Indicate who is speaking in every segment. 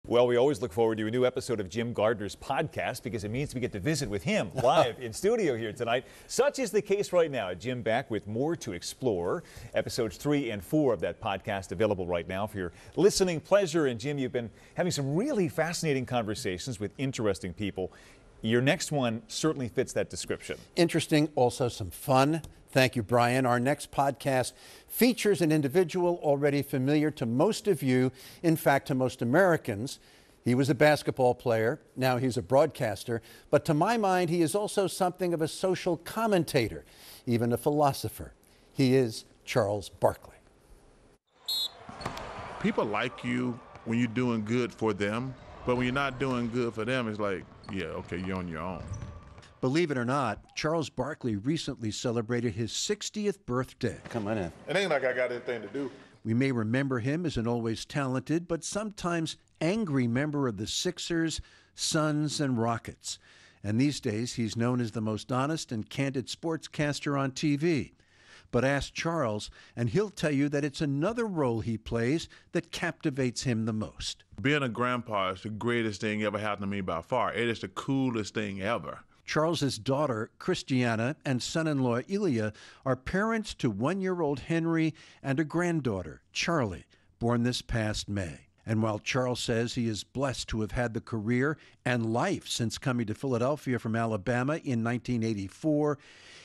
Speaker 1: Well, we always look forward to a new episode of Jim Gardner's podcast because it means we get to visit with him live in studio here tonight. Such is the case right now. Jim back with more to explore. Episodes 3 and 4 of that podcast available right now for your listening pleasure. And Jim, you've been having some really fascinating conversations with interesting people. Your next one certainly fits that description.
Speaker 2: Interesting, also some fun. Thank you, Brian. Our next podcast features an individual already familiar to most of you, in fact, to most Americans. He was a basketball player. Now he's a broadcaster. But to my mind, he is also something of a social commentator, even a philosopher. He is Charles Barkley.
Speaker 3: People like you when you're doing good for them, but when you're not doing good for them, it's like, yeah, okay, you're on your own.
Speaker 2: Believe it or not, Charles Barkley recently celebrated his 60th birthday.
Speaker 4: Come on in.
Speaker 3: It ain't like I got anything to do.
Speaker 2: We may remember him as an always talented, but sometimes angry member of the Sixers, Suns, and Rockets. And these days, he's known as the most honest and candid sportscaster on TV. But ask Charles, and he'll tell you that it's another role he plays that captivates him the most.
Speaker 3: Being a grandpa is the greatest thing ever happened to me by far. It is the coolest thing ever.
Speaker 2: Charles's daughter, Christiana, and son-in-law, Ilya, are parents to one-year-old Henry and a granddaughter, Charlie, born this past May. And while Charles says he is blessed to have had the career and life since coming to Philadelphia from Alabama in 1984,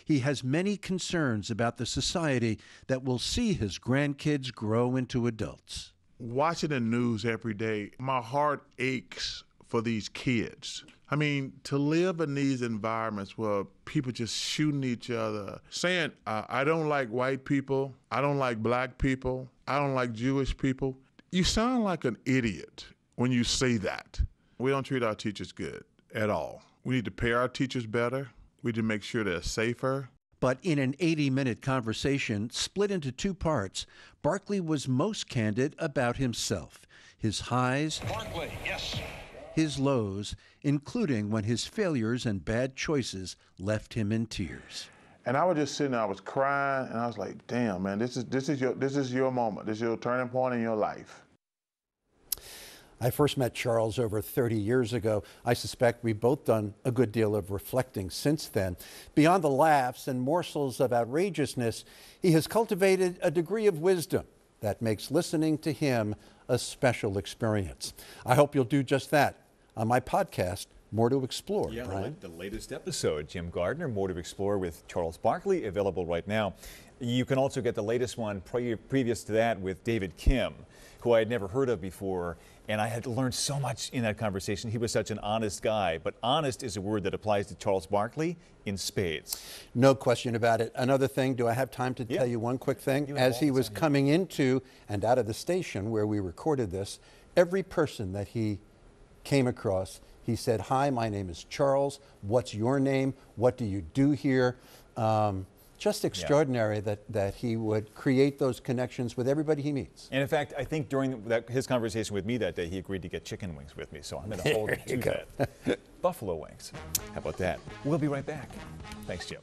Speaker 2: he has many concerns about the society that will see his grandkids grow into adults.
Speaker 3: Watching the news every day, my heart aches for these kids. I mean, to live in these environments where people just shooting each other, saying, I don't like white people, I don't like black people, I don't like Jewish people. You sound like an idiot when you say that. We don't treat our teachers good at all. We need to pay our teachers better. We need to make sure they're safer.
Speaker 2: But in an 80-minute conversation split into two parts, Barkley was most candid about himself, his highs,
Speaker 5: Barkley, yes,
Speaker 2: his lows, including when his failures and bad choices left him in tears.
Speaker 3: And I was just sitting there, I was crying, and I was like, damn, man, this is your moment. This is your turning point in your life.
Speaker 2: I first met Charles over 30 years ago. I suspect we've both done a good deal of reflecting since then. Beyond the laughs and morsels of outrageousness, he has cultivated a degree of wisdom that makes listening to him a special experience. I hope you'll do just that on my podcast, More to Explore.
Speaker 1: Yeah,
Speaker 2: Brian?
Speaker 1: the latest episode, Jim Gardner, More to Explore with Charles Barkley, available right now. You can also get the latest one previous to that with David Kim, who I had never heard of before, and I had learned so much in that conversation. He was such an honest guy, but honest is a word that applies to Charles Barkley in spades.
Speaker 2: No question about it. Another thing, do I have time to tell you one quick thing? As he was coming into and out of the station where we recorded this, every person that he came across, he said, "Hi, my name is Charles. What's your name? What do you do here?" Just extraordinary that he would create those connections with everybody he meets.
Speaker 1: And in fact, I think during his conversation with me that day, he agreed to get chicken wings with me, so I'm going to hold him to that. Buffalo wings. How about that? We'll be right back. Thanks, Jim.